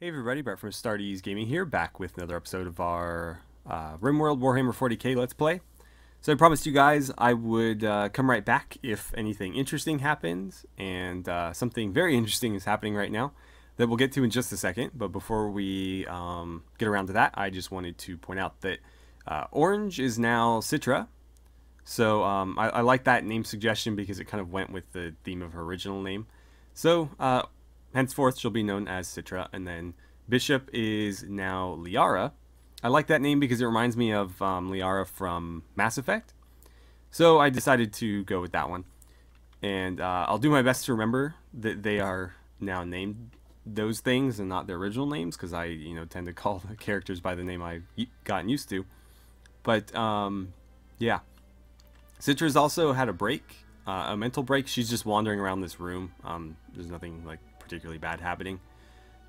Hey everybody, Brett from AstartesGaming here, back with another episode of our RimWorld Warhammer 40k Let's Play. So I promised you guys I would come right back if anything interesting happens, and something very interesting is happening right now that we'll get to in just a second. But before we get around to that, I just wanted to point out that Orange is now Citra. So I like that name suggestion because it kind of went with the theme of her original name. So henceforth, she'll be known as Citra, and then Bishop is now Liara. I like that name because it reminds me of Liara from Mass Effect. So I decided to go with that one. And I'll do my best to remember that they are now named those things and not their original names, because I tend to call the characters by the name I've gotten used to. But yeah. Citra's also had a break, a mental break. She's just wandering around this room. There's nothing like particularly bad happening,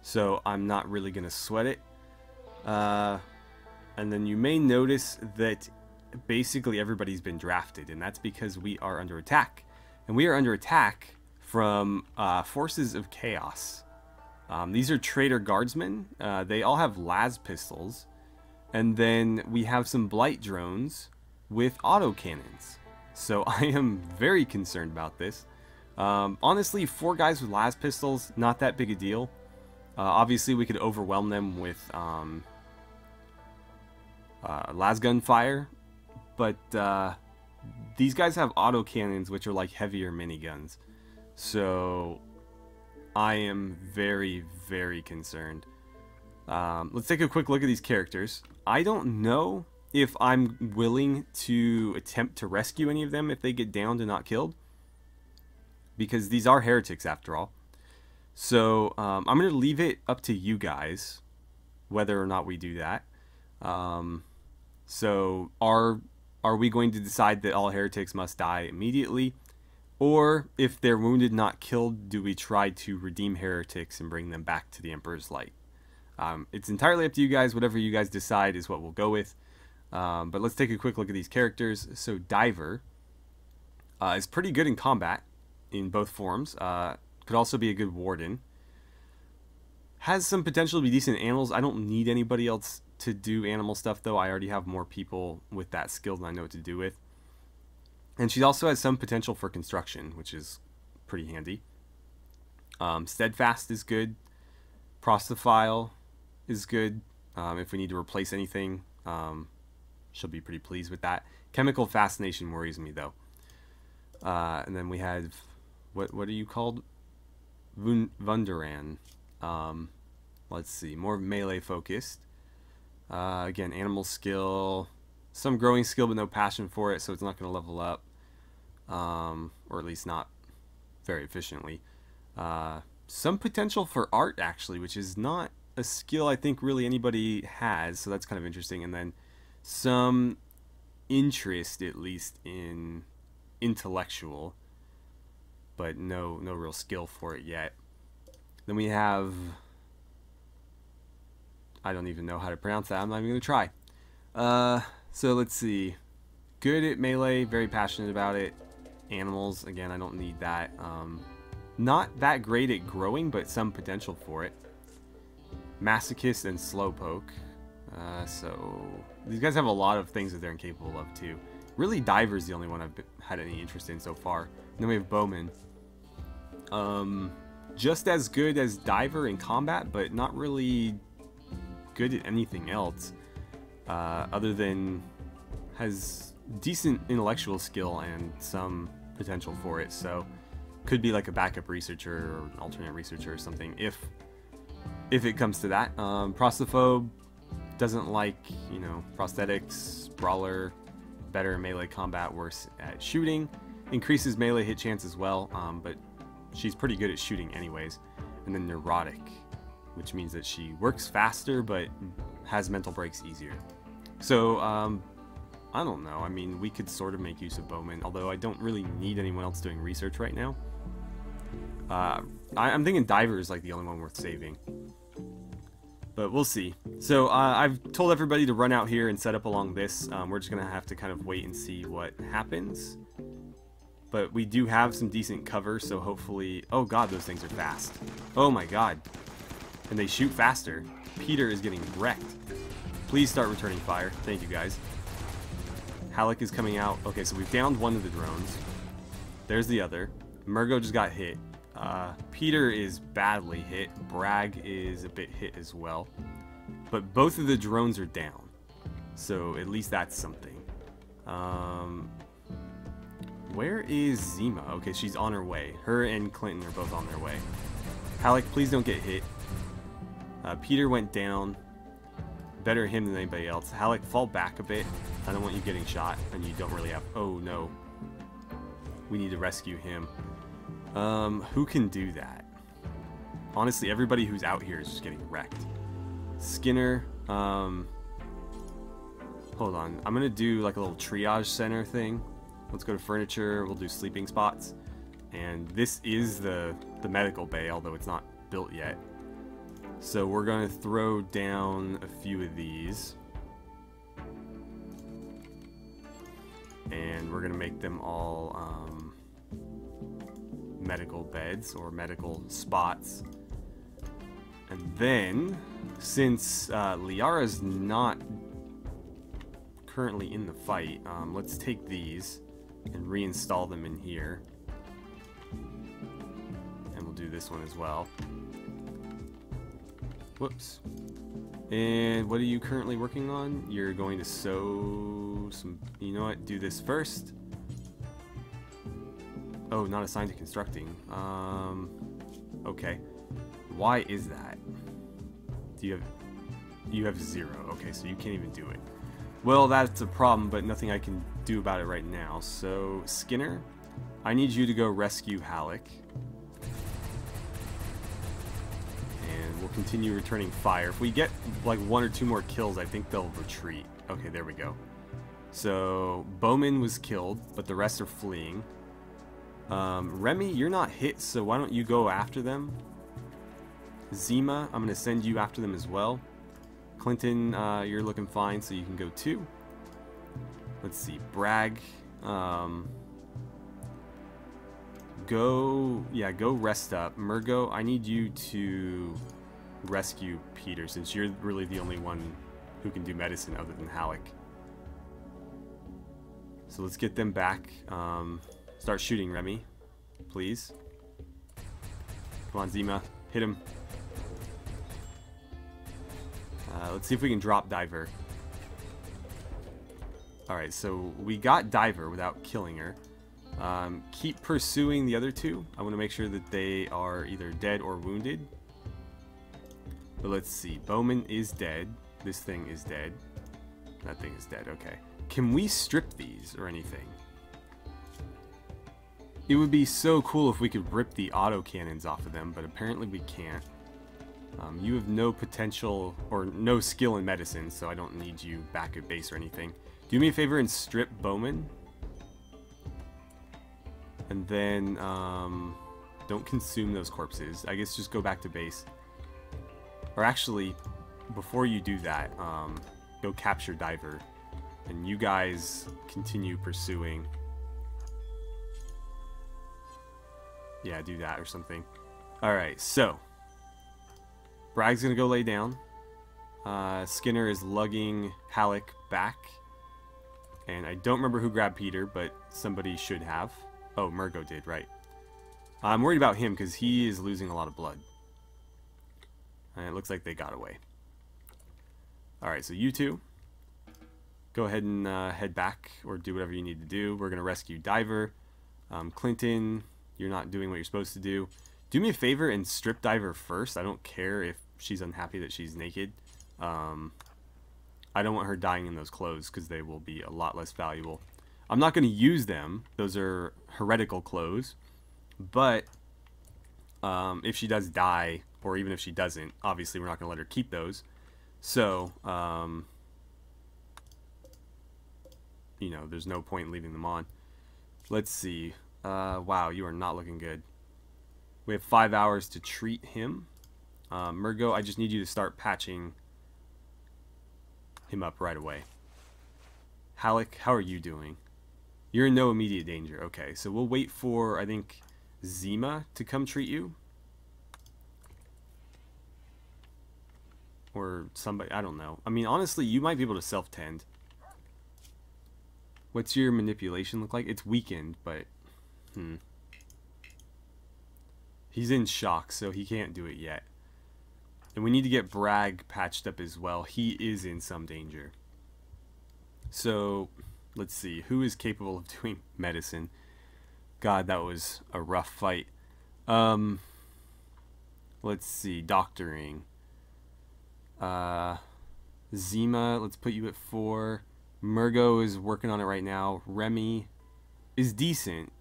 so I'm not really gonna sweat it. And then you may notice that basically everybody's been drafted, and that's because we are under attack, and we are under attack from forces of chaos. These are traitor guardsmen. They all have las pistols, and then we have some blight drones with autocannons. So I am very concerned about this. Honestly, 4 guys with las pistols, not that big a deal. Obviously, we could overwhelm them with las gun fire, but these guys have autocannons, which are like heavier miniguns. So I am very, very concerned. Let's take a quick look at these characters. I don't know if I'm willing to attempt to rescue any of them if they get downed and not killed, because these are heretics after all. So I'm going to leave it up to you guys whether or not we do that. So are we going to decide that all heretics must die immediately? Or if they're wounded, not killed, do we try to redeem heretics and bring them back to the Emperor's Light? It's entirely up to you guys. Whatever you guys decide is what we'll go with. But let's take a quick look at these characters. So Diver is pretty good in combat in both forms. Could also be a good warden. Has some potential to be decent in animals. I don't need anybody else to do animal stuff, though. I already have more people with that skill than I know what to do with. And she also has some potential for construction, which is pretty handy. Steadfast is good. Prostophile is good. If we need to replace anything, she'll be pretty pleased with that. Chemical Fascination worries me, though. And then we have, what are you called? Vunderan. Let's see, more melee focused. Again, animal skill, some growing skill, but no passion for it, so it's not going to level up. Or at least not very efficiently. Some potential for art, actually, which is not a skill I think really anybody has, so that's kind of interesting. And then some interest, at least, in intellectual, but no real skill for it yet. Then we have, I don't even know how to pronounce that. I'm not even going to try. So let's see. Good at melee, very passionate about it. Animals, again, I don't need that. Not that great at growing, but some potential for it. Masochist and Slowpoke. So these guys have a lot of things that they're incapable of too. Really, Diver's the only one I've had any interest in so far. And then we have Bowman. Just as good as Diver in combat, but not really good at anything else. Other than has decent intellectual skill and some potential for it. So could be like a backup researcher or an alternate researcher or something if it comes to that. Prostophobe doesn't like, prosthetics, brawler, better in melee combat, worse at shooting. Increases melee hit chance as well, but she's pretty good at shooting anyways. And then neurotic, which means that she works faster but has mental breaks easier. So I don't know. I mean, we could sort of make use of Bowman, although I don't really need anyone else doing research right now. I'm thinking Diver is like the only one worth saving. But we'll see. So I've told everybody to run out here and set up along this. We're just going to have to kind of wait and see what happens. But we do have some decent cover, so hopefully... Oh god, those things are fast. Oh my god. And they shoot faster. Peter is getting wrecked. Please start returning fire. Thank you, guys. Halleck is coming out. Okay, so we've downed one of the drones. There's the other. Murgo just got hit. Peter is badly hit. Bragg is a bit hit as well. But both of the drones are down. So at least that's something. Where is Zima? Okay, she's on her way. Her and Clinton are both on their way. Halleck, please don't get hit. Peter went down. Better him than anybody else. Halleck, fall back a bit. I don't want you getting shot, and you don't really have... Oh, no. We need to rescue him. Who can do that? Honestly, everybody who's out here is just getting wrecked. Skinner, hold on. I'm gonna do like a little triage center thing. Let's go to furniture. We'll do sleeping spots. And this is the medical bay, although it's not built yet. So we're gonna throw down a few of these. And we're gonna make them all medical beds or medical spots. And then, since Liara's not currently in the fight, let's take these and reinstall them in here. And we'll do this one as well. Whoops. And what are you currently working on? You're going to sew some... You know what? Do this first. Oh, not assigned to constructing. Okay. Why is that? Do you have 0? Okay, so you can't even do it. Well, that's a problem, but nothing I can do about it right now. So, Skinner, I need you to go rescue Halleck. And we'll continue returning fire. If we get like 1 or 2 more kills, I think they'll retreat. Okay, there we go. So, Bowman was killed, but the rest are fleeing. Remy, you're not hit, so why don't you go after them? Zima, I'm going to send you after them as well. Clinton, you're looking fine, so you can go too. Let's see, Bragg, go rest up. Murgo, I need you to rescue Peter, since you're really the only one who can do medicine other than Halleck. So let's get them back. Start shooting, Remy, please. Come on, Zima, hit him. Let's see if we can drop Diver. Alright, so we got Diver without killing her. Keep pursuing the other two. I want to make sure that they are either dead or wounded. But let's see. Bowman is dead. This thing is dead. That thing is dead. Okay. Can we strip these or anything? It would be so cool if we could rip the auto cannons off of them, but apparently we can't. You have no potential or no skill in medicine, so I don't need you back at base or anything. Do me a favor and strip Bowman. And then, don't consume those corpses. I guess just go back to base. Or actually, before you do that, go capture Diver. And you guys continue pursuing. Yeah, do that or something. Alright, so. Bragg's gonna go lay down. Skinner is lugging Halleck back. And I don't remember who grabbed Peter, but somebody should have. Oh, Murgo did, right. I'm worried about him because he is losing a lot of blood. And it looks like they got away. Alright, so you two, go ahead and head back or do whatever you need to do. We're going to rescue Diver. Clinton, you're not doing what you're supposed to do. Do me a favor and strip Diver first. I don't care if she's unhappy that she's naked. I don't want her dying in those clothes because they will be a lot less valuable. I'm not going to use them. Those are heretical clothes. But if she does die, or even if she doesn't, obviously we're not going to let her keep those. So, you know, there's no point in leaving them on. Let's see. Wow, you are not looking good. We have 5 hours to treat him. Murgo, I just need you to start patching him up right away. Halleck, how are you doing? You're in no immediate danger. Okay, so we'll wait for, I think, Zima to come treat you. Or somebody, I don't know. I mean, honestly, you might be able to self-tend. What's your manipulation look like? It's weakened, but... He's in shock, so he can't do it yet. And we need to get Bragg patched up as well. He is in some danger. So, let's see. Who is capable of doing medicine? God, that was a rough fight. Let's see. Doctoring. Zima, let's put you at 4. Murgo is working on it right now. Remy is decent.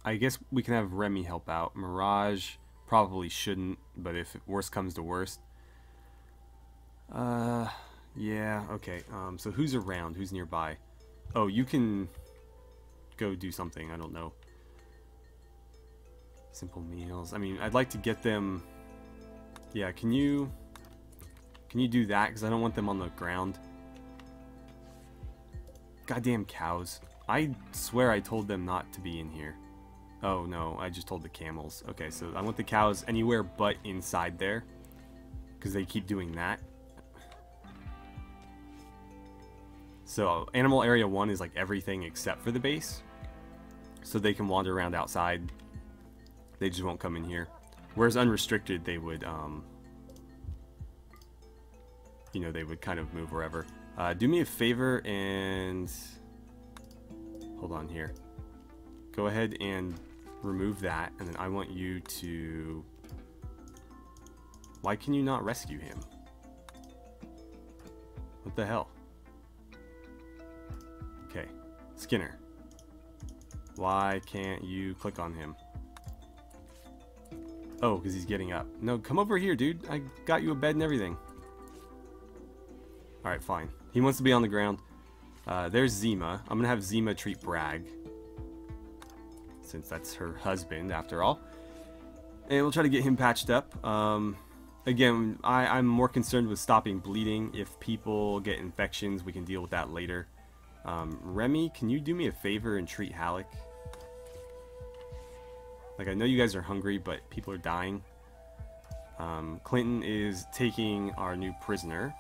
I guess we can have Remy help out. Mirage probably shouldn't, but if worst comes to worst. Yeah, okay. So who's around? Who's nearby? Oh, you can go do something. I don't know. Simple meals. I mean, I'd like to get them... Yeah, can you do that? Because I don't want them on the ground. Goddamn cows. I swear I told them not to be in here. Oh, no. I just told the camels. Okay, so I want the cows anywhere but inside there. Because they keep doing that. So, animal area 1 is like everything except for the base. So they can wander around outside. They just won't come in here. Whereas unrestricted, they would, you know, they would kind of move wherever. Do me a favor and... Hold on here. Go ahead and remove that, and then I want you to... Why can you not rescue him? What the hell? Okay. Skinner. Why can't you click on him? Oh, because he's getting up. No, come over here, dude. I got you a bed and everything. Alright, fine. He wants to be on the ground. There's Zima. I'm going to have Zima treat Bragg. Since that's her husband, after all. And we'll try to get him patched up. Again, I'm more concerned with stopping bleeding. If people get infections, we can deal with that later. Remy, can you do me a favor and treat Halleck? Like, I know you guys are hungry, but people are dying. Clinton is taking our new prisoner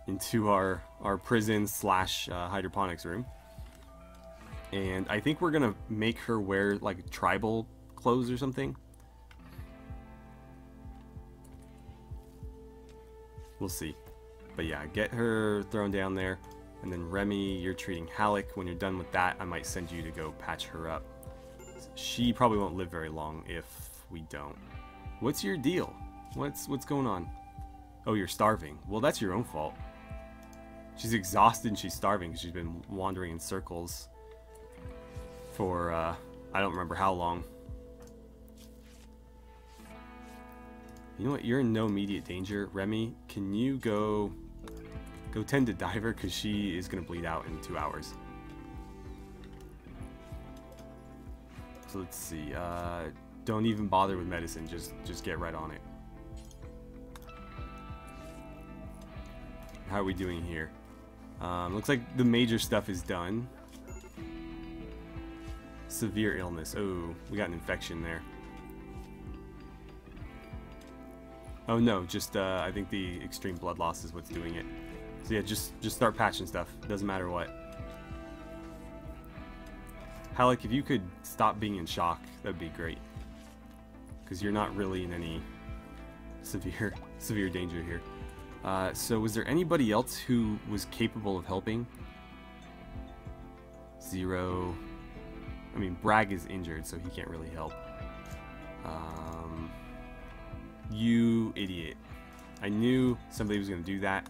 into our prison slash hydroponics room. And I think we're gonna make her wear like tribal clothes or something. We'll see. But yeah, get her thrown down there. And then Remy, you're treating Halleck. When you're done with that, I might send you to go patch her up. She probably won't live very long if we don't. What's your deal? What's going on? Oh, you're starving. Well, that's your own fault. She's exhausted and she's starving because she's been wandering in circles for, I don't remember how long. You know what? You're in no immediate danger. Remy, can you go tend to Diver because she is going to bleed out in 2 hours. So let's see. Don't even bother with medicine. Just get right on it. How are we doing here? Looks like the major stuff is done. Severe illness. Oh, we got an infection there. Oh no, just I think the extreme blood loss is what's doing it. So yeah, just start patching stuff. Doesn't matter what. Halleck, if you could stop being in shock, that'd be great. Because you're not really in any severe danger here. So was there anybody else who was capable of helping? 0. I mean, Bragg is injured, so he can't really help. You idiot. I knew somebody was going to do that.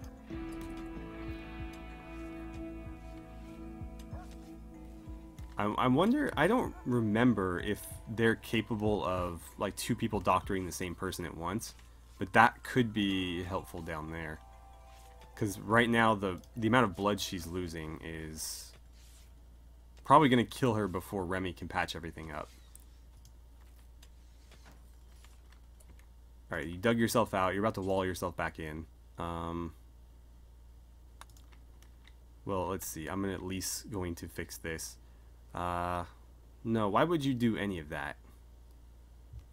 I wonder, I don't remember if they're capable of like 2 people doctoring the same person at once, but that could be helpful down there. Because right now the amount of blood she's losing is probably going to kill her before Remy can patch everything up. Alright, you dug yourself out, you're about to wall yourself back in. Well, let's see, I'm at least going to fix this. No, why would you do any of that?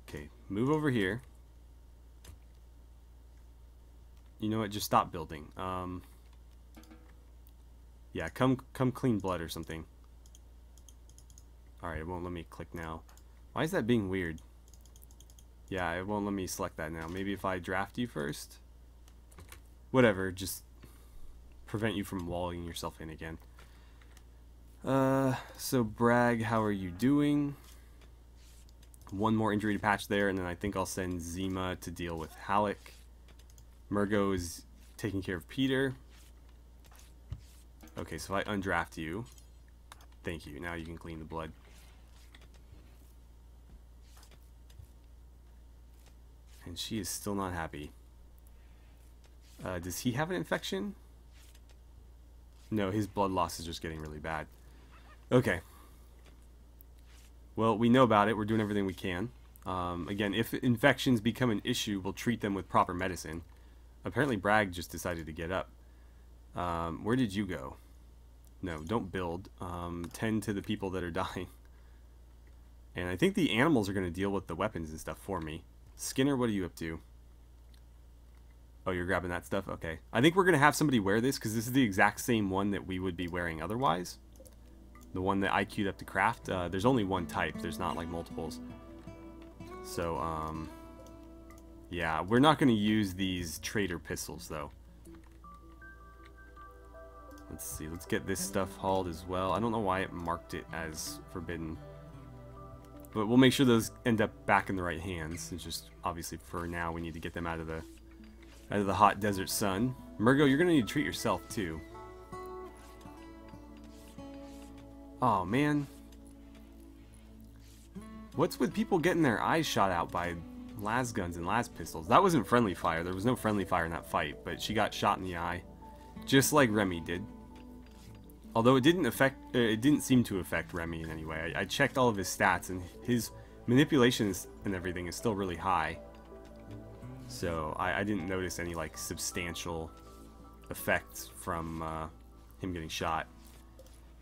Okay, move over here. You know what? Just stop building. Yeah, come clean blood or something. Alright, it won't let me click now. Why is that being weird? Yeah, it won't let me select that now. Maybe if I draft you first? Whatever, just prevent you from walling yourself in again. So Bragg, how are you doing? One more injury to patch there, and then I think I'll send Zima to deal with Halleck. Murgo is taking care of Peter. Okay, so if I undraft you, thank you. Now you can clean the blood. And she is still not happy. Does he have an infection? No, his blood loss is just getting really bad. Okay. Well, we know about it. We're doing everything we can. Again, if infections become an issue, we'll treat them with proper medicine. Apparently, Bragg just decided to get up. Where did you go? No, don't build. Tend to the people that are dying. And I think the animals are going to deal with the weapons and stuff for me. Skinner, what are you up to? Oh, you're grabbing that stuff? Okay. I think we're going to have somebody wear this, because this is the exact same one that we would be wearing otherwise. The one that I queued up to craft. There's only one type. There's not, like, multiples. So, yeah. We're not going to use these trader pistols, though. Let's see. Let's get this stuff hauled as well. I don't know why it marked it as forbidden. But we'll make sure those end up back in the right hands. It's just, obviously, for now, we need to get them out of the hot desert sun. Murgo, you're going to need to treat yourself, too. Oh, man. What's with people getting their eyes shot out by las guns and las pistols? That wasn't friendly fire. There was no friendly fire in that fight, but she got shot in the eye. Just like Remy did. Although it didn't seem to affect Remy in any way. I checked all of his stats, and his manipulations and everything is still really high. So I didn't notice any like substantial effects from him getting shot.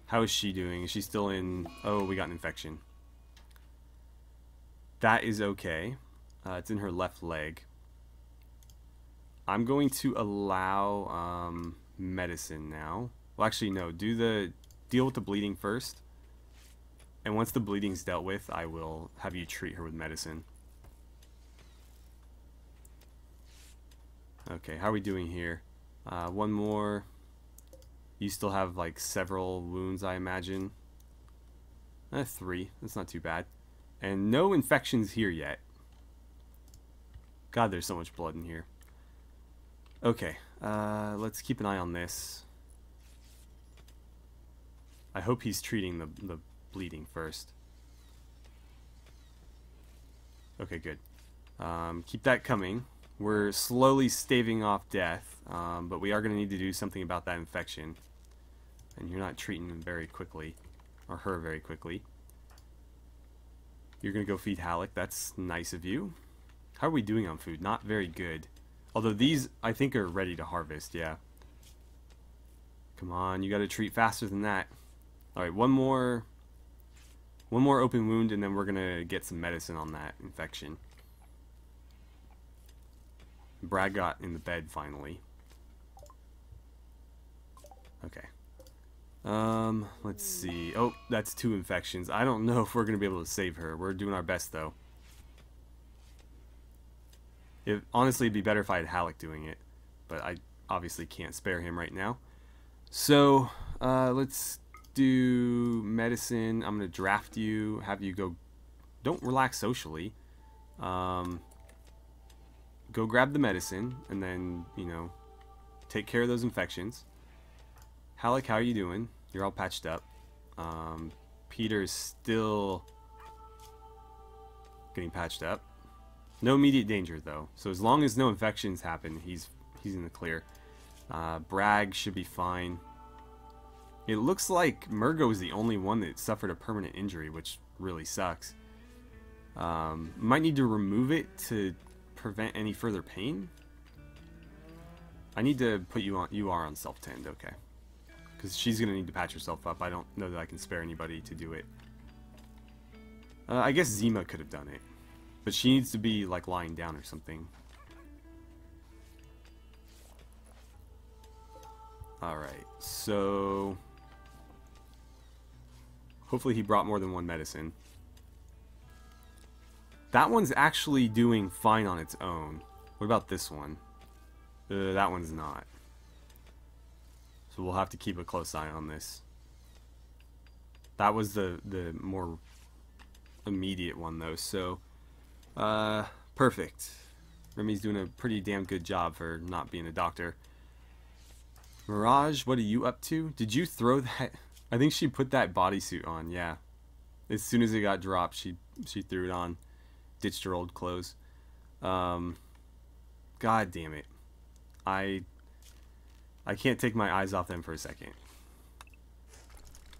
How is she doing? Is she still in? Oh, we got an infection. That is okay. It's in her left leg. I'm going to allow medicine now. Well, actually, no. Deal with the bleeding first. And once the bleeding's dealt with, I will have you treat her with medicine. Okay, how are we doing here? One more. You still have, like, several wounds, I imagine. 3. That's not too bad. And no infections here yet. God, there's so much blood in here. Okay, let's keep an eye on this. I hope he's treating the bleeding first. Okay, good. Keep that coming. We're slowly staving off death, but we are going to need to do something about that infection. And you're not treating him very quickly, or her very quickly. You're going to go feed Halleck. That's nice of you. How are we doing on food? Not very good. Although these, I think, are ready to harvest, yeah. Come on, you got to treat faster than that. Alright, one more open wound, and then we're going to get some medicine on that infection. Bragg got in the bed, finally. Okay. Let's see. Oh, that's 2 infections. I don't know if we're going to be able to save her. We're doing our best, though. Honestly, it'd be better if I had Halleck doing it. But I obviously can't spare him right now. So, let's do medicine. I'm going to draft you. Have you go... Don't relax socially. Go grab the medicine. And then, you know, take care of those infections. Halleck, how are you doing? You're all patched up. Peter is still getting patched up. No immediate danger, though. So as long as no infections happen, he's in the clear. Bragg should be fine. It looks like Murgo is the only one that suffered a permanent injury, which really sucks. Might need to remove it to prevent any further pain. I need to put you on. You are on self-tend, okay. Because she's going to need to patch herself up. I don't know that I can spare anybody to do it. I guess Zima could have done it. But she needs to be, like, lying down or something. Alright, so hopefully he brought more than one medicine. That one's actually doing fine on its own. What about this one? That one's not. So we'll have to keep a close eye on this. That was the more immediate one though, so perfect. Remy's doing a pretty damn good job for not being a doctor. Mirage, what are you up to? Did you throw that? I think she put that bodysuit on, yeah. As soon as it got dropped, she threw it on. Ditched her old clothes. God damn it. I can't take my eyes off them for a second.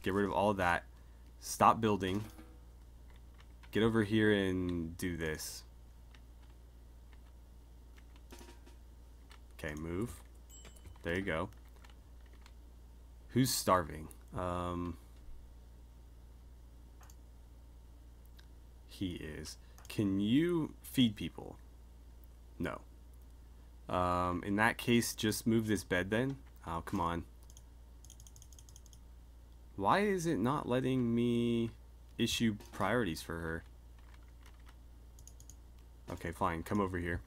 Get rid of all of that. Stop building. Get over here and do this. Okay, move. There you go. Who's starving? He is. Can you feed people? No. In that case, just move this bed then. Oh, come on. Why is it not letting me issue priorities for her? Okay, fine. Come over here.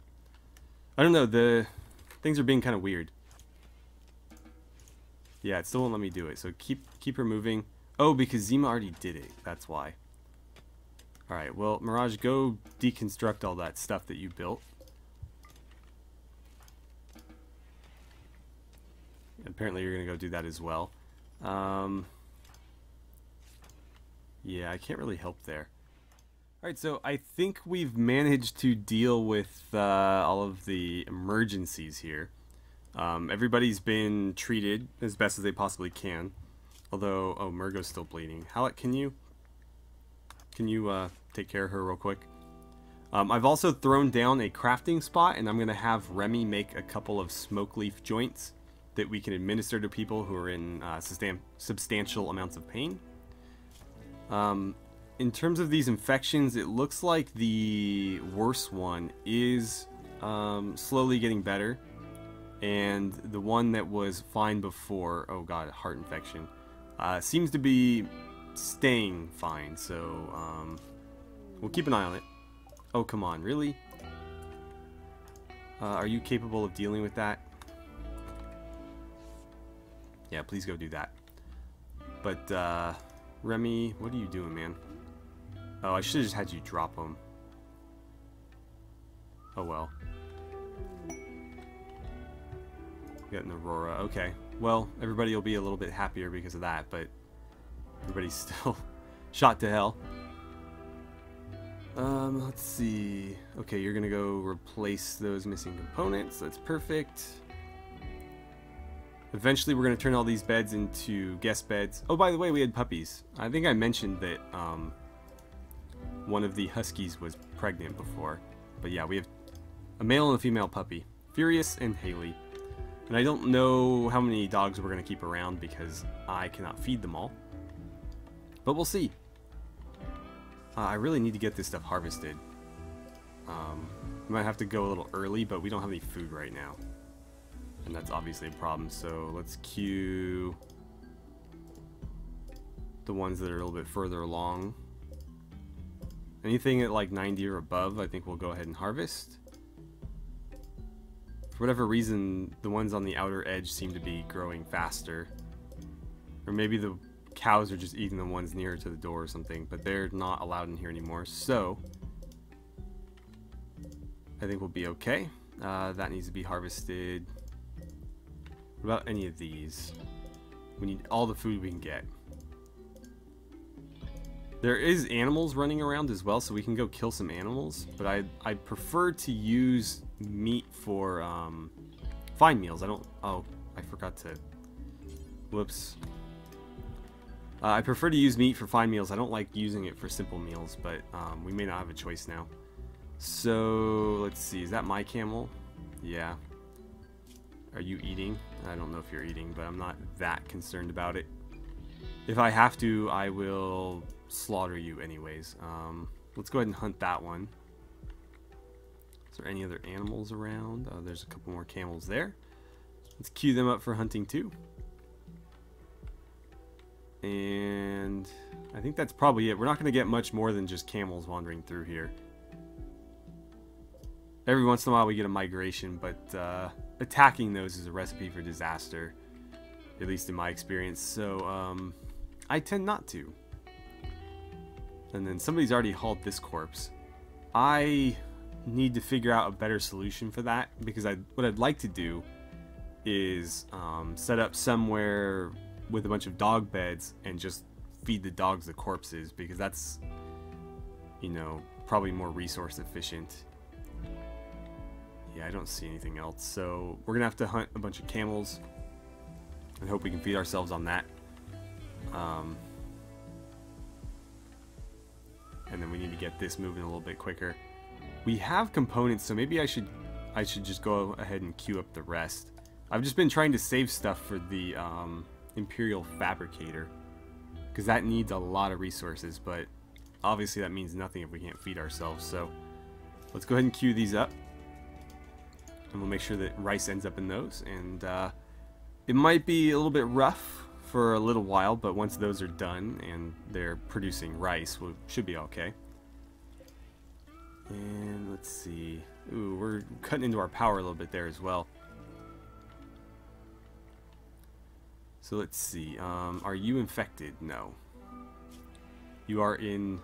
I don't know. The things are being kind of weird. Yeah, it still won't let me do it. So keep her moving. Oh, because Zima already did it. That's why. Alright, well, Mirage, go deconstruct all that stuff that you built. Apparently you're going to go do that as well. Yeah, I can't really help there. Alright, so I think we've managed to deal with all of the emergencies here. Everybody's been treated as best as they possibly can. Although, oh, Murgo's still bleeding. Halleck, can you take care of her real quick? I've also thrown down a crafting spot, and I'm going to have Remy make a couple of smoke leaf joints that we can administer to people who are in substantial amounts of pain. In terms of these infections, it looks like the worst one is slowly getting better. And the one that was fine before, oh god, heart infection, seems to be staying fine. So we'll keep an eye on it. Oh, come on, really? Are you capable of dealing with that? Yeah, please go do that. But Remy, what are you doing, man? Oh, I should have just had you drop them. Oh well. Got an Aurora. Okay. Well, everybody will be a little bit happier because of that, but everybody's still shot to hell. Let's see. Okay, you're gonna go replace those missing components. That's perfect. Eventually, we're gonna turn all these beds into guest beds. Oh, by the way, we had puppies. I think I mentioned that one of the huskies was pregnant before. But yeah, we have a male and a female puppy. Furious and Haley. And I don't know how many dogs we're going to keep around because I cannot feed them all. But we'll see. I really need to get this stuff harvested. We might have to go a little early, but we don't have any food right now. And that's obviously a problem, so let's queue the ones that are a little bit further along. Anything at like 90 or above, I think we'll go ahead and harvest. For whatever reason, the ones on the outer edge seem to be growing faster. Or maybe the cows are just eating the ones nearer to the door or something, but they're not allowed in here anymore, so I think we'll be okay. That needs to be harvested. What about any of these? We need all the food we can get. There is animals running around as well, so we can go kill some animals, but I prefer to use meat for fine meals. I forgot to, whoops. I prefer to use meat for fine meals. I don't like using it for simple meals, but we may not have a choice now. So let's see, is that my camel? Yeah. Are you eating? I don't know if you're eating, but I'm not that concerned about it. If I have to, I will slaughter you anyways. Let's go ahead and hunt that one. Is there any other animals around? Oh, there's a couple more camels there. Let's queue them up for hunting too. And I think that's probably it. We're not going to get much more than just camels wandering through here. Every once in a while we get a migration, but attacking those is a recipe for disaster, at least in my experience. So I tend not to. And then somebody's already hauled this corpse. I need to figure out a better solution for that, because what I'd like to do is set up somewhere with a bunch of dog beds and just feed the dogs the corpses, because that's, you know, probably more resource efficient. Yeah, I don't see anything else, so we're gonna have to hunt a bunch of camels and hope we can feed ourselves on that. And then we need to get this moving a little bit quicker. We have components, so maybe I should just go ahead and queue up the rest. I've just been trying to save stuff for the Imperial Fabricator, because that needs a lot of resources, but obviously that means nothing if we can't feed ourselves. So let's go ahead and queue these up, and we'll make sure that rice ends up in those. And it might be a little bit rough for a little while, but once those are done and they're producing rice, we should be okay. And let's see. Ooh, we're cutting into our power a little bit there as well. So let's see. Are you infected? No. You are in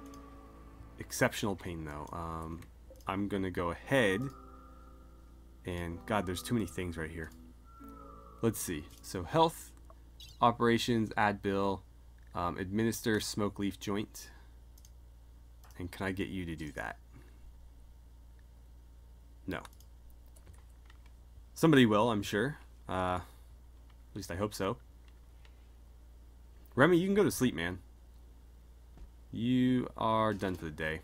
exceptional pain, though. I'm gonna go ahead and God, there's too many things right here. Let's see. So health, operations, add bill, administer smoke leaf joint. And can I get you to do that? No. Somebody will, I'm sure. At least I hope so. Remy, you can go to sleep, man. You are done for the day.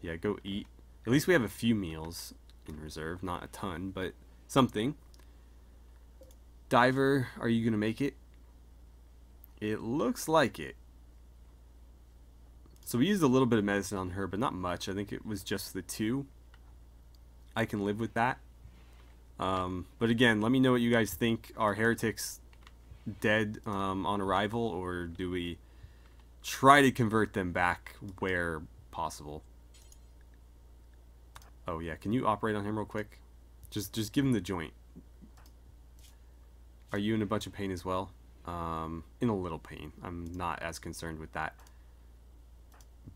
Yeah, go eat. At least we have a few meals in reserve. Not a ton, but something. Diver, are you going to make it? It looks like it. So we used a little bit of medicine on her, but not much. I think it was just the 2. I can live with that. But again, let me know what you guys think. Are heretics dead on arrival, or do we try to convert them back where possible? Oh yeah, can you operate on him real quick? Just give him the joint. Are you in a bunch of pain as well? In a little pain. I'm not as concerned with that.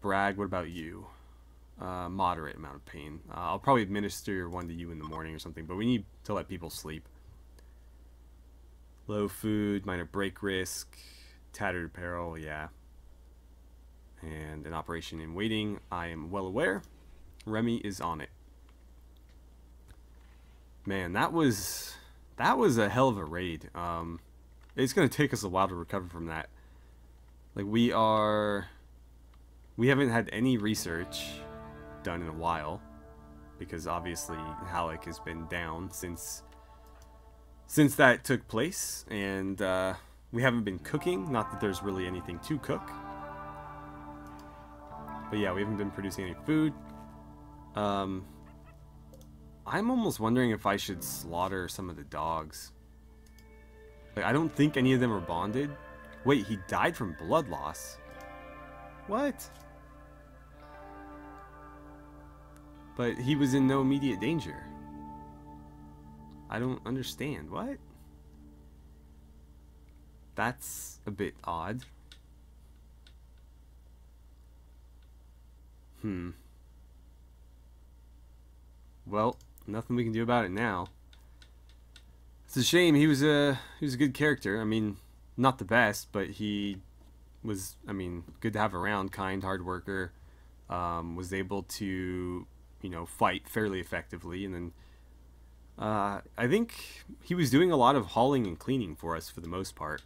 Bragg, what about you? Moderate amount of pain. I'll probably administer one to you in the morning or something, but we need to let people sleep. Low food, minor break risk, tattered apparel, yeah. And an operation in waiting, I am well aware. Remy is on it. Man, that was a hell of a raid. It's gonna take us a while to recover from that. Like we haven't had any research done in a while, because obviously Halleck has been down since that took place, and we haven't been cooking. Not that there's really anything to cook, but yeah, we haven't been producing any food. I'm almost wondering if I should slaughter some of the dogs. Like, I don't think any of them are bonded. Wait, he died from blood loss. What? But he was in no immediate danger. I don't understand. What? That's a bit odd. Well, nothing we can do about it now. It's a shame. He was a good character. I mean, not the best, but he was, I mean, good to have around. Kind, hard worker. Was able to, you know, fight fairly effectively, and then I think he was doing a lot of hauling and cleaning for us for the most part.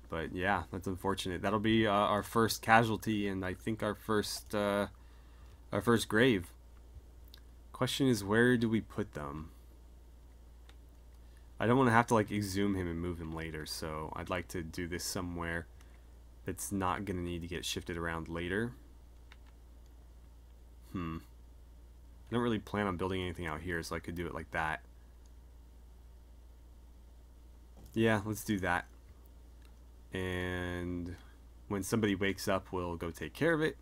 But yeah, that's unfortunate. That'll be our first casualty, and I think our first grave. Question is, where do we put them? I don't want to have to like exhume him and move him later, so I'd like to do this somewhere that's not going to need to get shifted around later. I don't really plan on building anything out here, so I could do it like that. Yeah, let's do that. and when somebody wakes up, we'll go take care of it.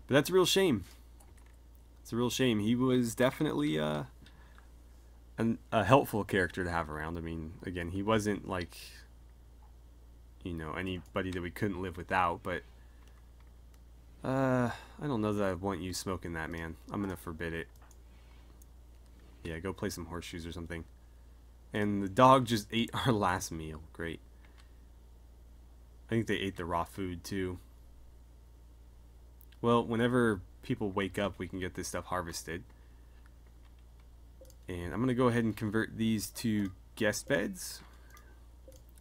But that's a real shame. It's a real shame. He was definitely a helpful character to have around. I mean, again, he wasn't like, you know, anybody that we couldn't live without, but I don't know that I want you smoking that, man. I'm gonna forbid it. Yeah, go play some horseshoes or something. And the dog just ate our last meal. Great. I think they ate the raw food too. Well, whenever people wake up, we can get this stuff harvested. And I'm gonna go ahead and convert these to guest beds.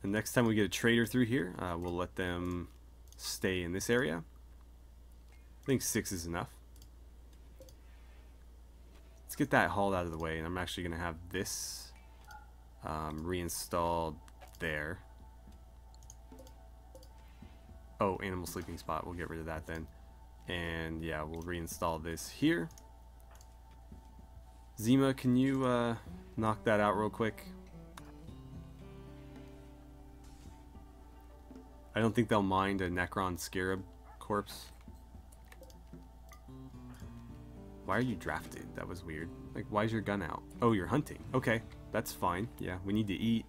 And next time we get a trader through here, we'll let them stay in this area. I think 6 is enough. Let's get that hauled out of the way, and I'm actually going to have this reinstalled there. Oh, animal sleeping spot. We'll get rid of that then. And yeah, we'll reinstall this here. Zima, can you knock that out real quick? I don't think they'll mind a Necron Scarab corpse. Why are you drafted? That was weird. Like, why is your gun out? Oh, you're hunting. Okay, that's fine. Yeah, we need to eat.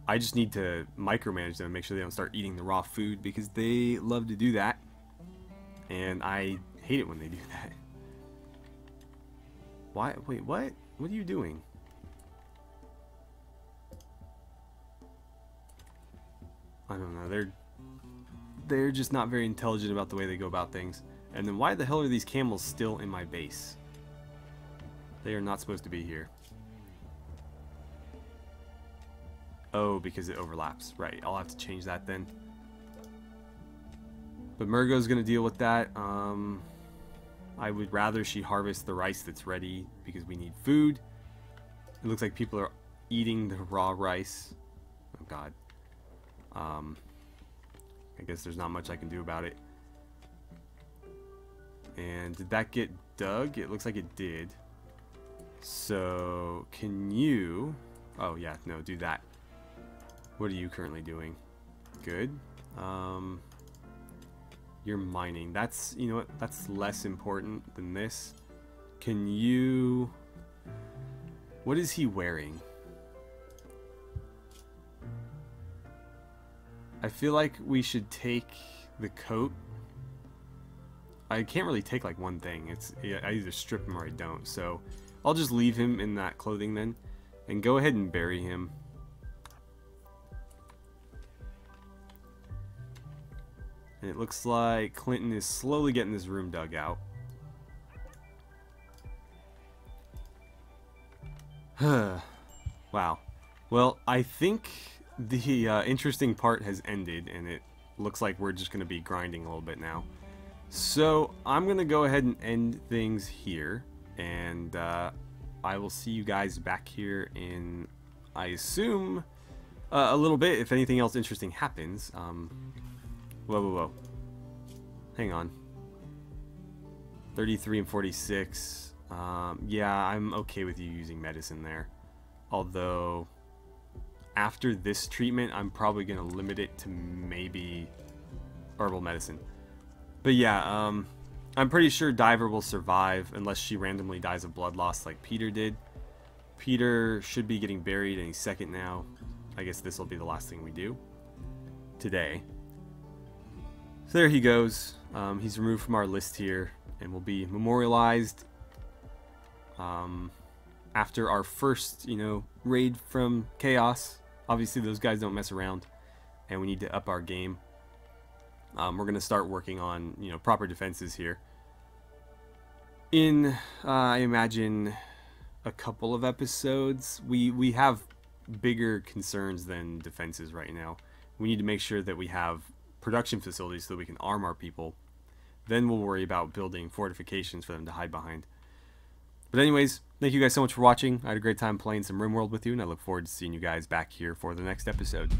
I just need to micromanage them and make sure they don't start eating the raw food, because they love to do that. And I hate it when they do that. Why? Wait, what? What are you doing? I don't know. They're just not very intelligent about the way they go about things. And then why the hell are these camels still in my base? They are not supposed to be here. Oh, because it overlaps. Right, I'll have to change that then. But Murgo's going to deal with that. I would rather she harvest the rice that's ready, because we need food. It looks like people are eating the raw rice. Oh, God. I guess there's not much I can do about it. And did that get dug? It looks like it did. So, can you... Oh, yeah, no, do that. What are you currently doing? Good. You're mining. That's, you know what, that's less important than this. Can you... What is he wearing? I feel like we should take the coat. I can't really take like one thing. I either strip him or I don't. So I'll just leave him in that clothing then, and go ahead and bury him. And it looks like Clinton is slowly getting this room dug out. Wow. Well, I think the interesting part has ended, and it looks like we're just going to be grinding a little bit now. So I'm going to go ahead and end things here, and I will see you guys back here in, I assume, a little bit, if anything else interesting happens. Whoa. Hang on. 33 and 46. Yeah, I'm okay with you using medicine there. Although, after this treatment, I'm probably going to limit it to maybe herbal medicine. But yeah, I'm pretty sure Diver will survive unless she randomly dies of blood loss like Peter did. Peter should be getting buried any second now. I guess this will be the last thing we do today. So there he goes. He's removed from our list here and will be memorialized after our first, raid from Chaos. Obviously, those guys don't mess around, and we need to up our game. We're going to start working on, proper defenses here. In, I imagine, a couple of episodes, we have bigger concerns than defenses right now. We need to make sure that we have production facilities so that we can arm our people. Then we'll worry about building fortifications for them to hide behind. But anyways, thank you guys so much for watching. I had a great time playing some RimWorld with you, and I look forward to seeing you guys back here for the next episode.